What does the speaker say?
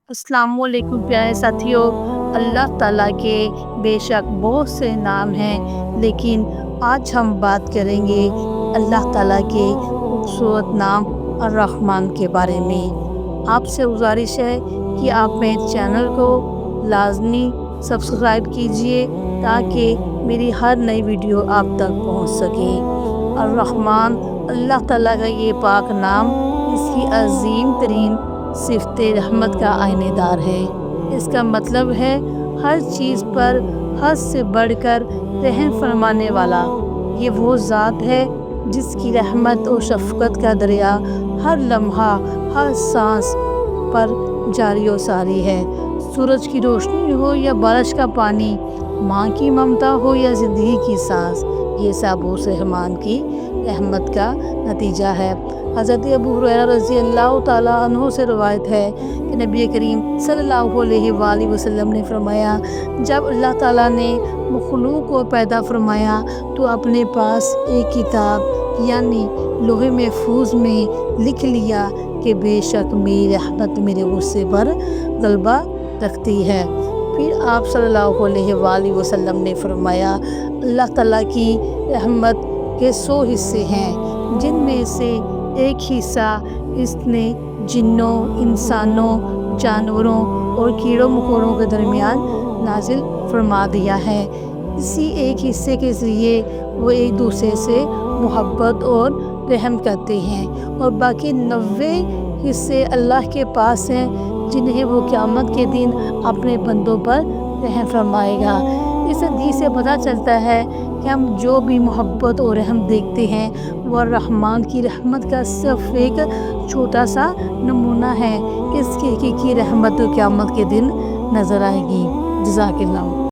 अस्सलाम वालेकुम प्यारे साथियों। अल्लाह ताला के बेशक बहुत से नाम हैं, लेकिन आज हम बात करेंगे अल्लाह ताला के खूबसूरत नाम अर्रहमान के बारे में। आपसे गुजारिश है कि आप मेरे चैनल को लाजमी सब्सक्राइब कीजिए ताकि मेरी हर नई वीडियो आप तक पहुंच सके। अर्रहमान अल्लाह ताला का ये पाक नाम इसकी अजीम तरीन सिफ़त रहमत का आइनेदार है। इसका मतलब है हर चीज़ पर हद से बढ़कर रहम फरमाने वाला। ये वो ज़ात है जिसकी रहमत और शफ़क़त का दरिया हर लम्हा हर सांस पर जारी व सारी है। सूरज की रोशनी हो या बारिश का पानी, माँ की ममता हो या ज़िंदगी की सांस, ये सब उस रहमान की रहमत का नतीजा है। हज़रत अबू हुरैरा रज़ी अल्लाह ताला अन्हु से रवायत है कि नबी करीम सल्लल्लाहु अलैहि वसल्लम ने फरमाया, जब अल्लाह ताला ने मखलूक को पैदा फरमाया तो अपने पास एक किताब यानी लोहे महफूज में लिख लिया कि बेशक मेरी रहमत मेरे गुस्से पर गलबा रखती है। फिर आप सल्लल्लाहु अलैहि वसल्लम ने फरमाया, अल्लाह ताला की रहमत के 100 हिस्से हैं, जिनमें से एक हिस्सा इसने जिन्नों, इंसानों, जानवरों और कीड़ों मकोड़ों के दरमियान नाजिल फरमा दिया है। इसी एक हिस्से के ज़रिए वो एक दूसरे से मोहब्बत और रहम करते हैं, और बाकी 90 हिस्से अल्लाह के पास हैं, जिन्हें वो क़यामत के दिन अपने बंदों पर रहम फरमाएगा। इस हदीस से पता चलता है कि हम जो भी मोहब्बत और रहम देखते हैं वह रहमान की रहमत का सिर्फ एक छोटा सा नमूना है। इसकी हकीकी रहमत क़यामत के दिन नज़र आएगी। जज़ाकल्लाह।